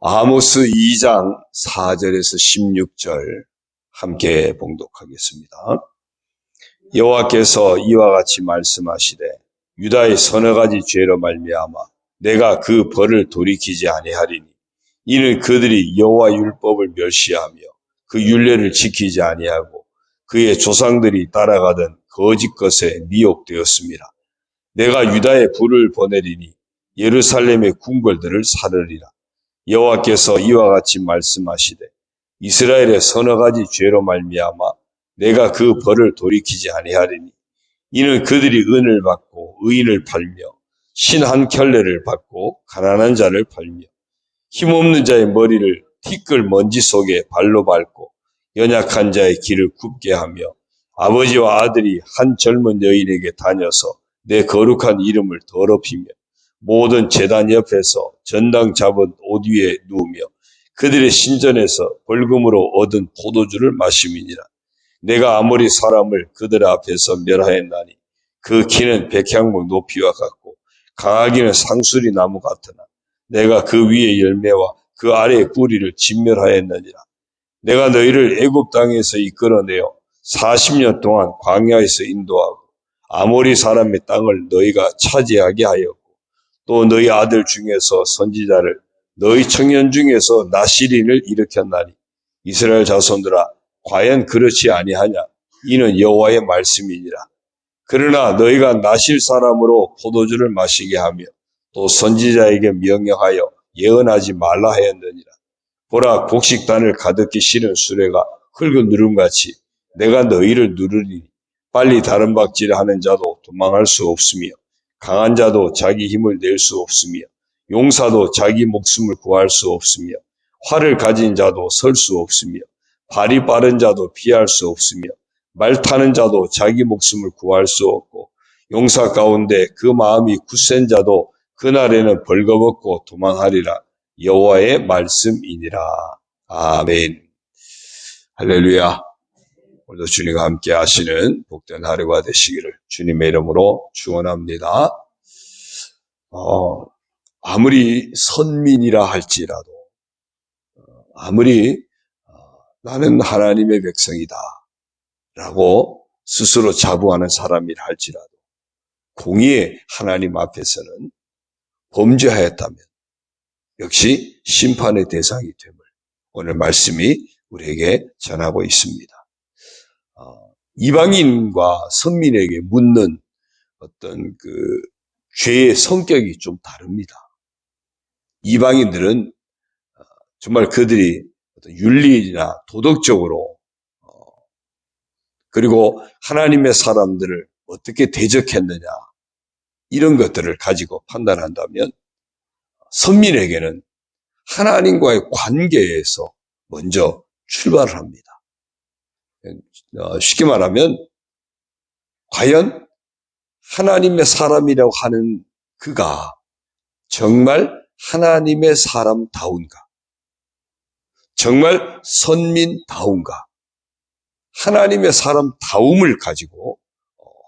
아모스 2장 4절에서 16절 함께 봉독하겠습니다. 여호와께서 이와 같이 말씀하시되 유다의 서너 가지 죄로 말미암아 내가 그 벌을 돌이키지 아니하리니 이는 그들이 여호와 율법을 멸시하며 그 율례를 지키지 아니하고 그의 조상들이 따라가던 거짓 것에 미혹되었습니다. 내가 유다에 불을 보내리니 예루살렘의 궁궐들을 사르리라. 여호와께서 이와 같이 말씀하시되 이스라엘의 서너 가지 죄로 말미암아 내가 그 벌을 돌이키지 아니하리니 이는 그들이 은을 받고 의인을 팔며 신 한 켤레를 받고 가난한 자를 팔며 힘없는 자의 머리를 티끌 먼지 속에 발로 밟고 연약한 자의 길을 굽게 하며 아버지와 아들이 한 젊은 여인에게 다녀서 내 거룩한 이름을 더럽히며 모든 제단 옆에서 전당 잡은 옷 위에 누우며 그들의 신전에서 벌금으로 얻은 포도주를 마심이니라. 내가 아모리 사람을 그들 앞에서 멸하였나니 그 키는 백향목 높이와 같고 강하기는 상수리 나무 같으나 내가 그 위의 열매와 그 아래의 뿌리를 진멸하였느니라. 내가 너희를 애굽 땅에서 이끌어내어 40년 동안 광야에서 인도하고 아모리 사람의 땅을 너희가 차지하게 하였고 또 너희 아들 중에서 선지자를 너희 청년 중에서 나시린을 일으켰나니 이스라엘 자손들아 과연 그렇지 아니하냐 이는 여호와의 말씀이니라. 그러나 너희가 나실 사람으로 포도주를 마시게 하며 또 선지자에게 명령하여 예언하지 말라 하였느니라. 보라 곡식단을 가득히 실은 수레가 흙을 누름같이 내가 너희를 누르리니 빨리 다름박질을 하는 자도 도망할 수 없으며 강한 자도 자기 힘을 낼 수 없으며 용사도 자기 목숨을 구할 수 없으며 활을 가진 자도 설 수 없으며 발이 빠른 자도 피할 수 없으며 말 타는 자도 자기 목숨을 구할 수 없고 용사 가운데 그 마음이 굳센 자도 그날에는 벌거벗고 도망하리라. 여호와의 말씀이니라. 아멘. 할렐루야. 오늘도 주님과 함께 하시는 복된 하루가 되시기를 주님의 이름으로 축원합니다. 아무리 선민이라 할지라도 아무리 나는 하나님의 백성이다 라고 스스로 자부하는 사람이라 할지라도 공의의 하나님 앞에서는 범죄하였다면 역시 심판의 대상이 됨을 오늘 말씀이 우리에게 전하고 있습니다. 이방인과 선민에게 묻는 어떤 그 죄의 성격이 좀 다릅니다. 이방인들은 정말 그들이 어떤 윤리나 도덕적으로 그리고 하나님의 사람들을 어떻게 대적했느냐 이런 것들을 가지고 판단한다면 선민에게는 하나님과의 관계에서 먼저 출발을 합니다. 쉽게 말하면 과연 하나님의 사람이라고 하는 그가 정말 하나님의 사람다운가? 정말 선민다운가? 하나님의 사람다움을 가지고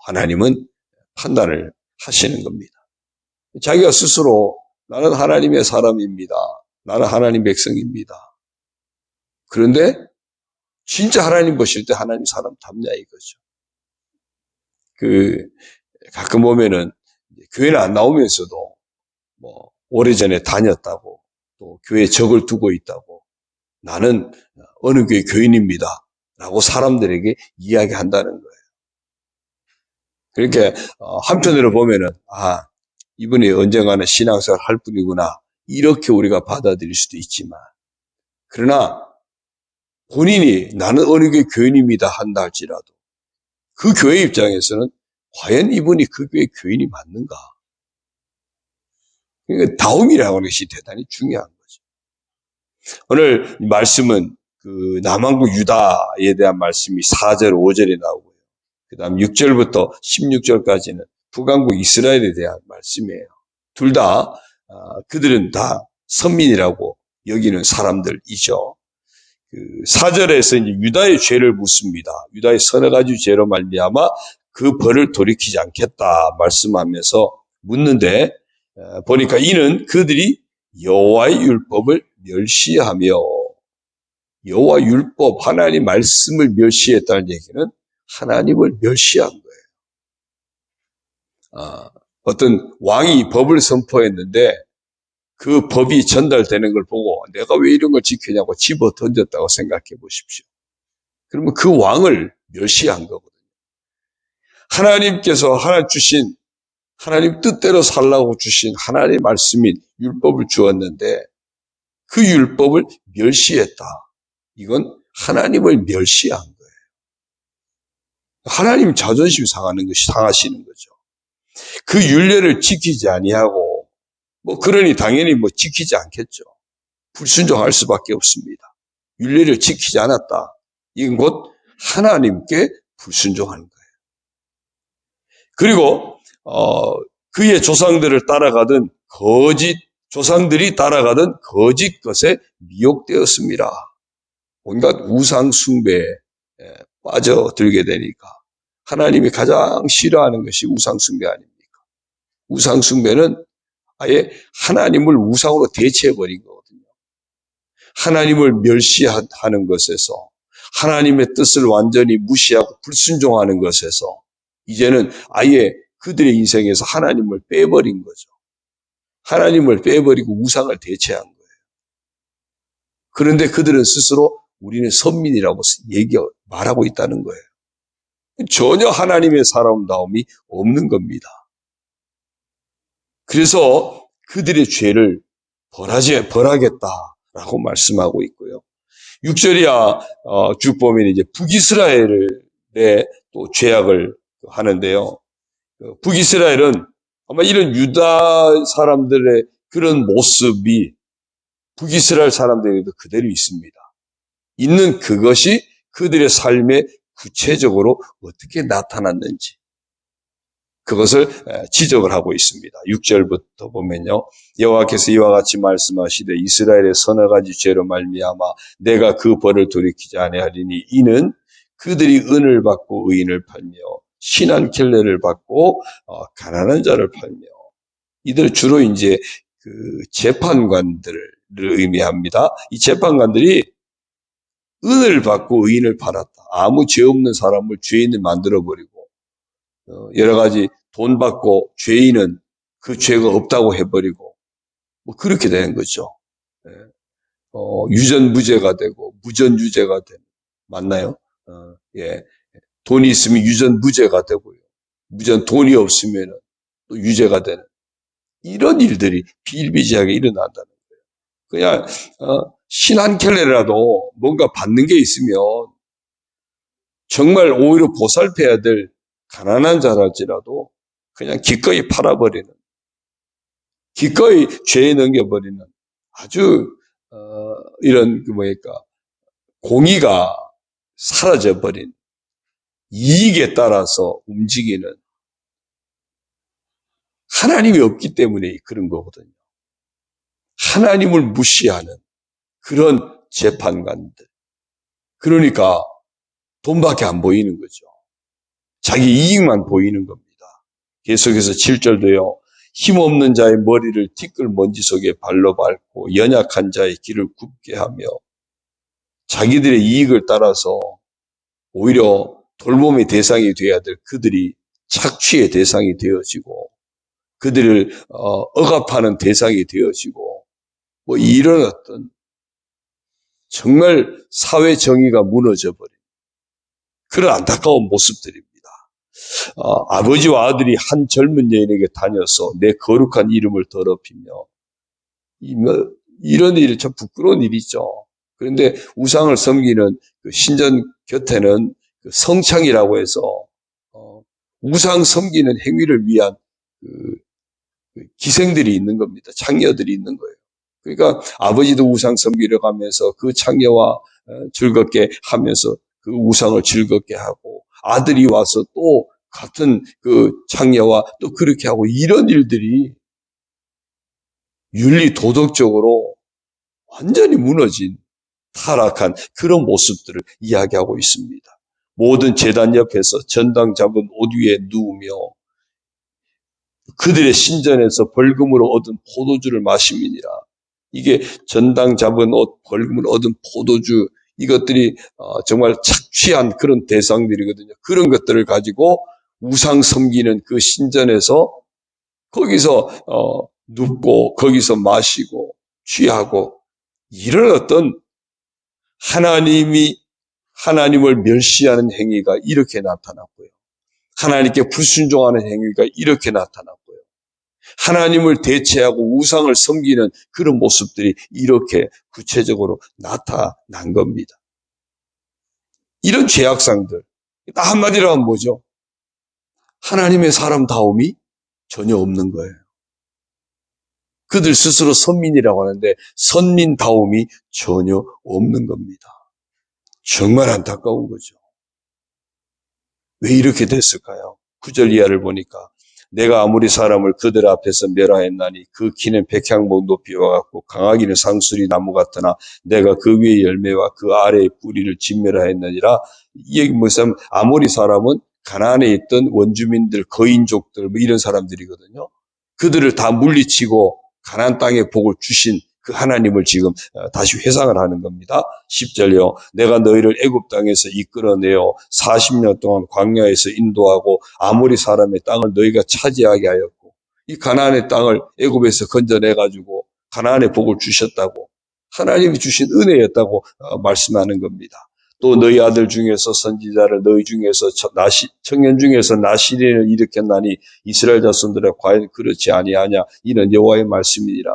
하나님은 판단을 하시는 겁니다. 자기가 스스로 나는 하나님의 사람입니다. 나는 하나님 백성입니다. 그런데 진짜 하나님 보실 때 하나님 사람답냐 이거죠. 가끔 보면은 교회는 안 나오면서도 오래전에 다녔다고 또 교회에 적을 두고 있다고 나는 어느 교회 교인입니다 라고 사람들에게 이야기한다는 거예요. 그러니까 한편으로 보면은 이분이 언젠가는 신앙생활 할 분이구나 이렇게 우리가 받아들일 수도 있지만 그러나 본인이 나는 어느 교회 교인입니다 한다 할지라도 그 교회 입장에서는 과연 이분이 그 교회 교인이 맞는가? 그러니까 다움이라고 하는 것이 대단히 중요한 거죠. 오늘 말씀은 그 남한국 유다에 대한 말씀이 4절, 5절에 나오고요. 그 다음 6절부터 16절까지는 북왕국 이스라엘에 대한 말씀이에요. 둘 다 그들은 다 선민이라고 여기는 사람들이죠. 4절에서 이제 유다의 죄를 묻습니다. 유다의 서너 가지 죄로 말미암아 그 벌을 돌이키지 않겠다 말씀하면서 묻는데 보니까 이는 그들이 여호와의 율법을 멸시하며, 여호와 율법, 하나님 말씀을 멸시했다는 얘기는 하나님을 멸시한 거예요. 어떤 왕이 법을 선포했는데 그 법이 전달되는 걸 보고 내가 왜 이런 걸 지키냐고 집어 던졌다고 생각해 보십시오. 그러면 그 왕을 멸시한 거거든요. 하나님께서 하나님 뜻대로 살라고 주신 하나님의 말씀인 율법을 주었는데 그 율법을 멸시했다. 이건 하나님을 멸시한 거예요. 하나님 자존심 상하시는 거죠. 그 율례를 지키지 아니하고 그러니 당연히 지키지 않겠죠. 불순종할 수밖에 없습니다. 율례를 지키지 않았다. 이건 곧 하나님께 불순종하는 거예요. 그리고 그의 조상들이 따라가던 거짓 것에 미혹되었습니다. 온갖 우상 숭배에 빠져들게 되니까 하나님이 가장 싫어하는 것이 우상 숭배 아닙니까? 우상 숭배는 아예 하나님을 우상으로 대체해버린 거거든요. 하나님을 멸시하는 것에서, 하나님의 뜻을 완전히 무시하고 불순종하는 것에서 이제는 아예 그들의 인생에서 하나님을 빼버린 거죠. 하나님을 빼버리고 우상을 대체한 거예요. 그런데 그들은 스스로 우리는 선민이라고 말하고 있다는 거예요. 전혀 하나님의 사람다움이 없는 겁니다. 그래서 그들의 죄를 벌하겠다라고 말씀하고 있고요. 6절이야 쭉 보면 이제 북이스라엘의 또 죄악을 하는데요. 북이스라엘은 아마 이런 유다 사람들의 그런 모습이 북이스라엘 사람들에게도 그대로 있습니다. 있는 그것이 그들의 삶에 구체적으로 어떻게 나타났는지 그것을 지적을 하고 있습니다. 6절부터 보면요. 여호와께서 이와 같이 말씀하시되 이스라엘의 서너 가지 죄로 말미암아 내가 그 벌을 돌이키지 아니하리니 이는 그들이 은을 받고 의인을 팔며 신한 켈레를 받고 가난한 자를 팔며, 이들 주로 이제 그 재판관들을 의미합니다. 이 재판관들이 은을 받고 의인을 팔았다. 아무 죄 없는 사람을 죄인을 만들어버리고 여러 가지 돈 받고 죄인은 그 죄가 없다고 해버리고 그렇게 되는 거죠. 유전무죄가 되고 무전유죄가 되는, 맞나요? 예. 돈이 있으면 유전무죄가 되고요. 돈이 없으면 또 유죄가 되는 이런 일들이 비일비재하게 일어난다는 거예요. 그냥 신 한 켤레라도 뭔가 받는 게 있으면 정말 오히려 보살펴야 될 가난한 자랄지라도 그냥 기꺼이 팔아버리는, 기꺼이 죄에 넘겨버리는 아주 이런 공의가 사라져버린, 이익에 따라서 움직이는, 하나님이 없기 때문에 그런 거거든요. 하나님을 무시하는 그런 재판관들. 그러니까 돈밖에 안 보이는 거죠. 자기 이익만 보이는 겁니다. 계속해서 7절도요. 힘없는 자의 머리를 티끌 먼지 속에 발로 밟고 연약한 자의 길을 굽게 하며 자기들의 이익을 따라서 오히려 돌봄의 대상이 되어야 될 그들이 착취의 대상이 되어지고 그들을 억압하는 대상이 되어지고 이런 어떤 정말 사회 정의가 무너져버린 그런 안타까운 모습들입니다. 아버지와 아들이 한 젊은 여인에게 다녀서 내 거룩한 이름을 더럽히며, 이런 일이 참 부끄러운 일이죠. 그런데 우상을 섬기는 그 신전 곁에는 그 성창이라고 해서 우상 섬기는 행위를 위한 그 기생들이 있는 겁니다. 창녀들이 있는 거예요. 그러니까 아버지도 우상 섬기러 가면서 그 창녀와 즐겁게 하면서 그 우상을 즐겁게 하고, 아들이 와서 또 같은 그 창녀와 또 그렇게 하고, 이런 일들이 윤리 도덕적으로 완전히 무너진 타락한 그런 모습들을 이야기하고 있습니다. 모든 제단 옆에서 전당 잡은 옷 위에 누우며 그들의 신전에서 벌금으로 얻은 포도주를 마심이니라. 이게 전당 잡은 옷, 벌금을 얻은 포도주, 이것들이 정말 착취한 그런 대상들이거든요. 그런 것들을 가지고 우상 섬기는 그 신전에서 거기서 눕고 거기서 마시고 취하고, 이런 어떤 하나님을 멸시하는 행위가 이렇게 나타났고요. 하나님께 불순종하는 행위가 이렇게 나타났고요. 하나님을 대체하고 우상을 섬기는 그런 모습들이 이렇게 구체적으로 나타난 겁니다. 이런 죄악상들, 한마디로 하면 뭐죠? 하나님의 사람다움이 전혀 없는 거예요. 그들 스스로 선민이라고 하는데 선민다움이 전혀 없는 겁니다. 정말 안타까운 거죠. 왜 이렇게 됐을까요? 9절 이하를 보니까 내가 아무리 사람을 그들 앞에서 멸하였나니 그 키는 백향목 높이와 같고 강하기는 상수리 나무 같으나 내가 그 위의 열매와 그 아래의 뿌리를 진멸하였느니라. 이 얘기 뭐냐면 아모리 사람은 가나안에 있던 원주민들, 거인족들 뭐 이런 사람들이거든요. 그들을 다 물리치고 가나안 땅에 복을 주신 그 하나님을 지금 다시 회상을 하는 겁니다. 10절이요. 내가 너희를 애굽 땅에서 이끌어내어 40년 동안 광야에서 인도하고 아모리 사람의 땅을 너희가 차지하게 하였고, 이 가나안의 땅을 애굽에서 건져내가지고 가나안의 복을 주셨다고, 하나님이 주신 은혜였다고 말씀하는 겁니다. 또 너희 아들 중에서 선지자를, 너희 중에서 청년 중에서 나시린을 일으켰나니 이스라엘 자손들아 과연 그렇지 아니하냐. 이는 여호와의 말씀이니라.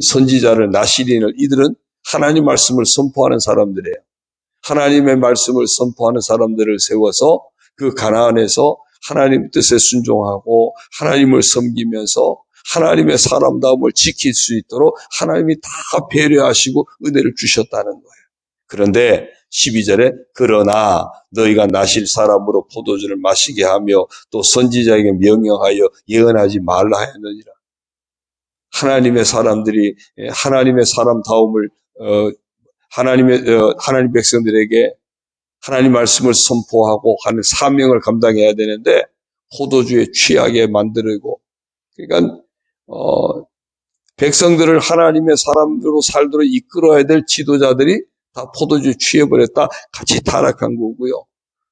선지자를, 나시린을, 이들은 하나님 말씀을 선포하는 사람들이에요. 하나님의 말씀을 선포하는 사람들을 세워서 그 가나안에서 하나님 뜻에 순종하고 하나님을 섬기면서 하나님의 사람다움을 지킬 수 있도록 하나님이 다 배려하시고 은혜를 주셨다는 거예요. 그런데 12절에 그러나 너희가 나실 사람으로 포도주를 마시게 하며 또 선지자에게 명령하여 예언하지 말라 하였느니라. 하나님의 사람들이 하나님의 사람다움을 하나님 백성들에게 하나님 말씀을 선포하고 하는 사명을 감당해야 되는데 포도주에 취하게 만들고, 그러니까 백성들을 하나님의 사람으로 살도록 이끌어야 될 지도자들이 다 포도주에 취해버렸다. 같이 타락한 거고요.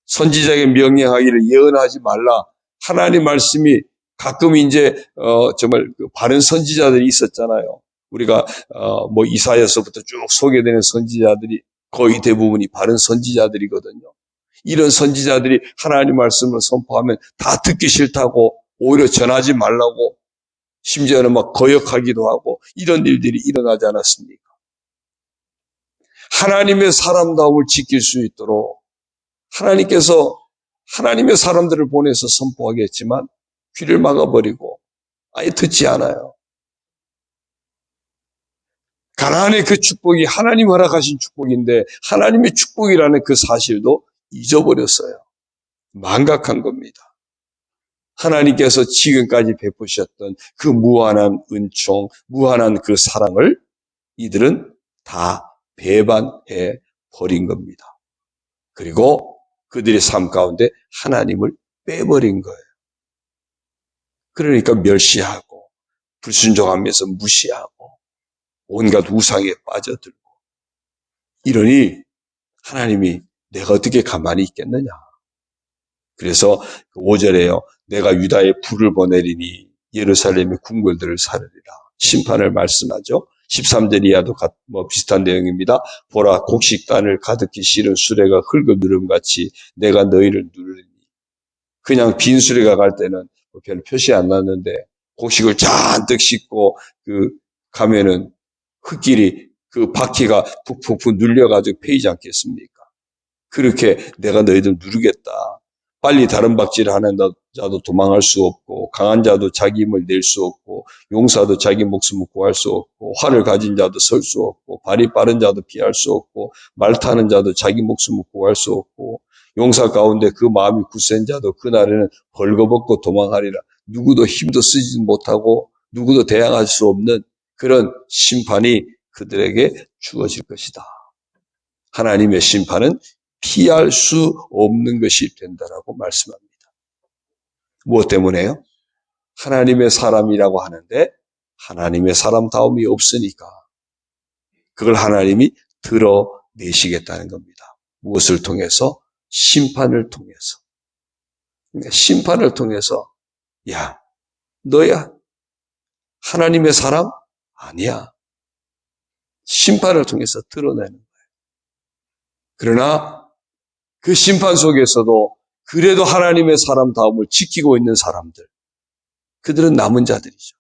선지자에게 명령하기를 예언하지 말라. 하나님 말씀이 가끔 이제 정말 바른 선지자들이 있었잖아요. 우리가 뭐 이사야서부터 쭉 소개되는 선지자들이 거의 대부분이 바른 선지자들이거든요. 이런 선지자들이 하나님 말씀을 선포하면 다 듣기 싫다고 오히려 전하지 말라고, 심지어는 막 거역하기도 하고 이런 일들이 일어나지 않았습니까? 하나님의 사람다움을 지킬 수 있도록 하나님께서 하나님의 사람들을 보내서 선포하게 했지만 귀를 막아버리고 아예 듣지 않아요. 가나안의 그 축복이 하나님 허락하신 축복인데 하나님의 축복이라는 그 사실도 잊어버렸어요. 망각한 겁니다. 하나님께서 지금까지 베푸셨던 그 무한한 은총, 무한한 그 사랑을 이들은 다 배반해 버린 겁니다. 그리고 그들의 삶 가운데 하나님을 빼버린 거예요. 그러니까 멸시하고 불순종하면서 무시하고 온갖 우상에 빠져들고, 이러니 하나님이 내가 어떻게 가만히 있겠느냐. 그래서 5절에요. 내가 유다에 불을 보내리니 예루살렘의 궁궐들을 사르리라. 심판을 말씀하죠. 13절 이하도 비슷한 내용입니다. 보라, 곡식단을 가득히 실은 수레가 흙을 누름같이 내가 너희를 누르리니. 그냥 빈 수레가 갈 때는 별로 표시 안 났는데 곡식을 잔뜩 싣고 가면은 흙길이 그 바퀴가 푹푹푹 눌려가지고 패이지 않겠습니까? 그렇게 내가 너희들 누르겠다. 빨리 다른 박질을 하는 자도 도망할 수 없고, 강한 자도 자기 힘을 낼 수 없고, 용사도 자기 목숨을 구할 수 없고, 활을 가진 자도 설 수 없고, 발이 빠른 자도 피할 수 없고, 말 타는 자도 자기 목숨을 구할 수 없고, 용사 가운데 그 마음이 굳센 자도 그날에는 벌거벗고 도망하리라. 누구도 힘도 쓰지 못하고 누구도 대항할 수 없는 그런 심판이 그들에게 주어질 것이다. 하나님의 심판은 피할 수 없는 것이 된다라고 말씀합니다. 무엇 때문에요? 하나님의 사람이라고 하는데 하나님의 사람다움이 없으니까 그걸 하나님이 드러내시겠다는 겁니다. 무엇을 통해서? 심판을 통해서. 그러니까 심판을 통해서 야, 너야 하나님의 사람? 아니야. 심판을 통해서 드러내는 거예요. 그러나 그 심판 속에서도 그래도 하나님의 사람다움을 지키고 있는 사람들, 그들은 남은 자들이죠.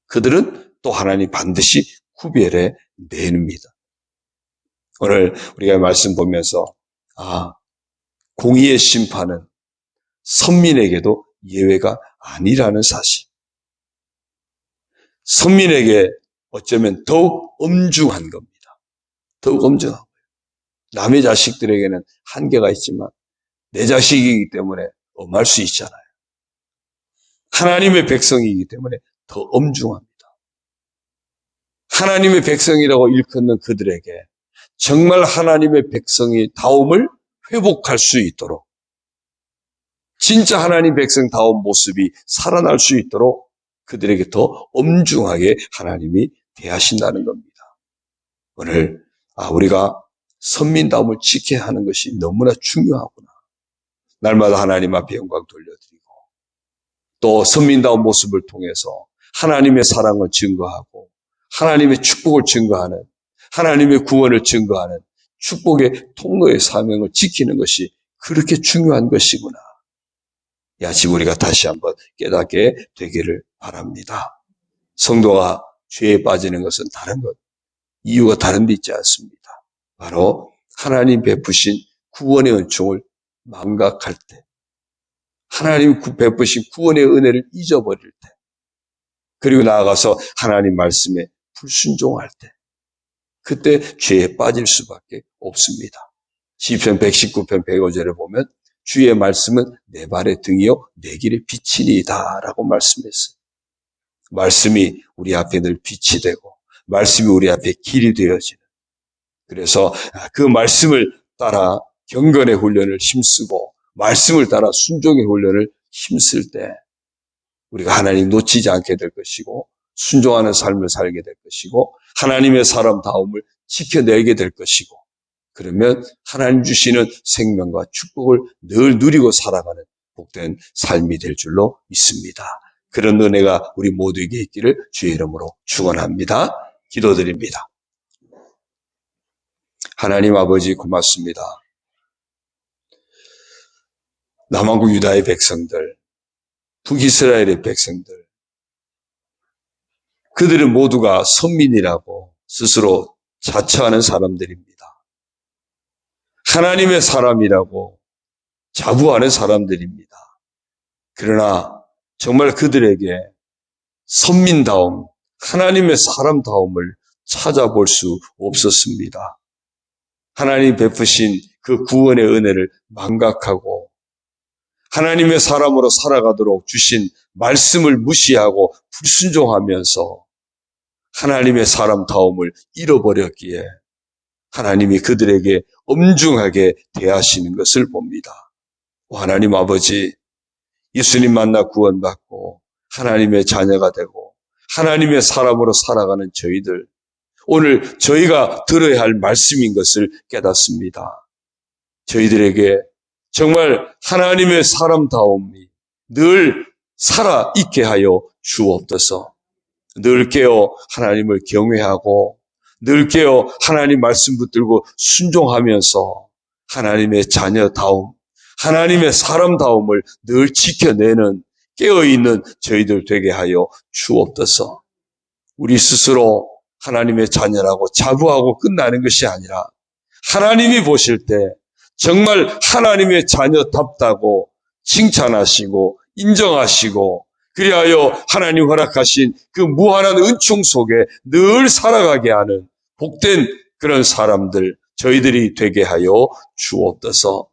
그들은 또 하나님 반드시 구별해 내립니다. 오늘 우리가 말씀 보면서 공의의 심판은 선민에게도 예외가 아니라는 사실. 선민에게 어쩌면 더욱 엄중한 겁니다. 더욱 엄중한 거예요. 남의 자식들에게는 한계가 있지만 내 자식이기 때문에 엄할 수 있잖아요. 하나님의 백성이기 때문에 더 엄중합니다. 하나님의 백성이라고 일컫는 그들에게 정말 하나님의 백성의 다움을 회복할 수 있도록, 진짜 하나님 백성다운 모습이 살아날 수 있도록 그들에게 더 엄중하게 하나님이 대하신다는 겁니다. 오늘 우리가 선민다움을 지켜야 하는 것이 너무나 중요하구나. 날마다 하나님 앞에 영광 돌려드리고 또 선민다운 모습을 통해서 하나님의 사랑을 증거하고 하나님의 축복을 증거하는, 하나님의 구원을 증거하는 축복의 통로의 사명을 지키는 것이 그렇게 중요한 것이구나. 지금 우리가 다시 한번 깨닫게 되기를 바랍니다. 성도가 죄에 빠지는 것은 다른 것, 이유가 다른 데 있지 않습니다. 바로 하나님 베푸신 구원의 은총을 망각할 때, 하나님 베푸신 구원의 은혜를 잊어버릴 때, 그리고 나아가서 하나님 말씀에 불순종할 때, 그때 죄에 빠질 수밖에 없습니다. 시편 119편 105절에 보면 주의 말씀은 내 발의 등이요 내 길의 빛이니이다 라고 말씀했어요. 말씀이 우리 앞에 늘 빛이 되고 말씀이 우리 앞에 길이 되어지는, 그래서 그 말씀을 따라 경건의 훈련을 힘쓰고 말씀을 따라 순종의 훈련을 힘쓸 때 우리가 하나님 놓치지 않게 될 것이고 순종하는 삶을 살게 될 것이고 하나님의 사람다움을 지켜내게 될 것이고, 그러면 하나님 주시는 생명과 축복을 늘 누리고 살아가는 복된 삶이 될 줄로 믿습니다. 그런 은혜가 우리 모두에게 있기를 주의 이름으로 축원합니다. 기도드립니다. 하나님 아버지 고맙습니다. 남한국 유다의 백성들, 북이스라엘의 백성들, 그들은 모두가 선민이라고 스스로 자처하는 사람들입니다. 하나님의 사람이라고 자부하는 사람들입니다. 그러나 정말 그들에게 선민다움, 하나님의 사람다움을 찾아볼 수 없었습니다. 하나님 베푸신 그 구원의 은혜를 망각하고 하나님의 사람으로 살아가도록 주신 말씀을 무시하고 불순종하면서 하나님의 사람다움을 잃어버렸기에 하나님이 그들에게 엄중하게 대하시는 것을 봅니다. 하나님 아버지, 예수님 만나 구원받고 하나님의 자녀가 되고 하나님의 사람으로 살아가는 저희들, 오늘 저희가 들어야 할 말씀인 것을 깨닫습니다. 저희들에게 정말 하나님의 사람다움이 늘 살아있게 하여 주옵소서. 늘 깨어 하나님을 경외하고 늘 깨어 하나님 말씀 붙들고 순종하면서 하나님의 자녀다움, 하나님의 사람다움을 늘 지켜내는 깨어있는 저희들 되게 하여 주옵소서. 우리 스스로 하나님의 자녀라고 자부하고 끝나는 것이 아니라 하나님이 보실 때 정말 하나님의 자녀답다고 칭찬하시고 인정하시고 그리하여 하나님 허락하신 그 무한한 은총 속에 늘 살아가게 하는 복된 그런 사람들 저희들이 되게 하여 주옵소서.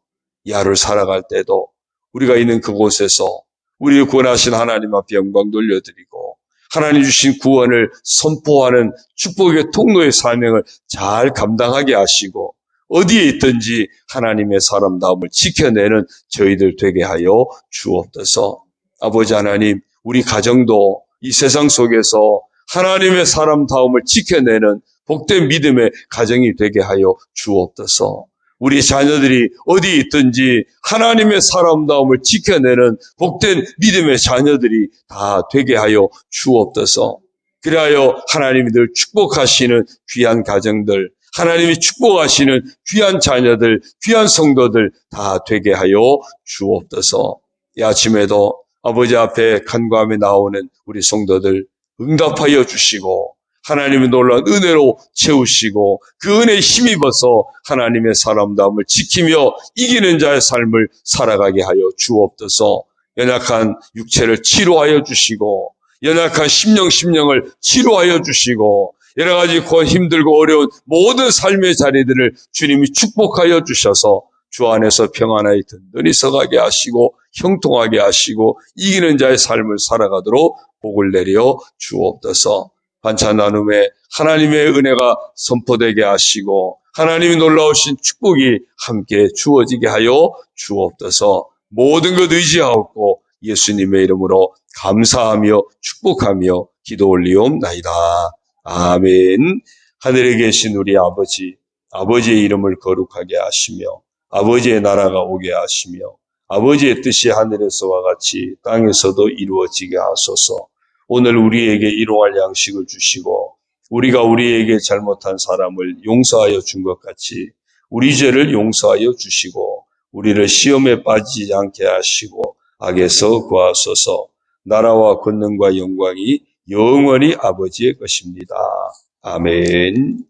야를 살아갈 때도 우리가 있는 그곳에서 우리를 구원하신 하나님 앞에 영광 돌려드리고 하나님 주신 구원을 선포하는 축복의 통로의 사명을 잘 감당하게 하시고 어디에 있든지 하나님의 사람다움을 지켜내는 저희들 되게 하여 주옵소서. 아버지 하나님, 우리 가정도 이 세상 속에서 하나님의 사람다움을 지켜내는 복된 믿음의 가정이 되게 하여 주옵소서. 우리 자녀들이 어디 있든지 하나님의 사람다움을 지켜내는 복된 믿음의 자녀들이 다 되게 하여 주옵소서. 그리하여 하나님이 늘 축복하시는 귀한 가정들, 하나님이 축복하시는 귀한 자녀들, 귀한 성도들 다 되게 하여 주옵소서. 이 아침에도 아버지 앞에 간구하며 나오는 우리 성도들 응답하여 주시고 하나님의 놀라운 은혜로 채우시고 그 은혜에 힘입어서 하나님의 사람다움을 지키며 이기는 자의 삶을 살아가게 하여 주옵소서. 연약한 육체를 치료하여 주시고 연약한 심령을 치료하여 주시고 여러 가지 힘들고 어려운 모든 삶의 자리들을 주님이 축복하여 주셔서 주 안에서 평안하게 든든히 서가게 하시고 형통하게 하시고 이기는 자의 삶을 살아가도록 복을 내려 주옵소서. 반찬 나눔에 하나님의 은혜가 선포되게 하시고 하나님이 놀라우신 축복이 함께 주어지게 하여 주옵소서. 모든 것 의지하옵고 예수님의 이름으로 감사하며 축복하며 기도 올리옵나이다. 아멘. 하늘에 계신 우리 아버지, 아버지의 이름을 거룩하게 하시며 아버지의 나라가 오게 하시며 아버지의 뜻이 하늘에서와 같이 땅에서도 이루어지게 하소서. 오늘 우리에게 일용할 양식을 주시고 우리가 우리에게 잘못한 사람을 용서하여 준 것 같이 우리 죄를 용서하여 주시고 우리를 시험에 빠지지 않게 하시고 악에서 구하소서. 나라와 권능과 영광이 영원히 아버지의 것입니다. 아멘.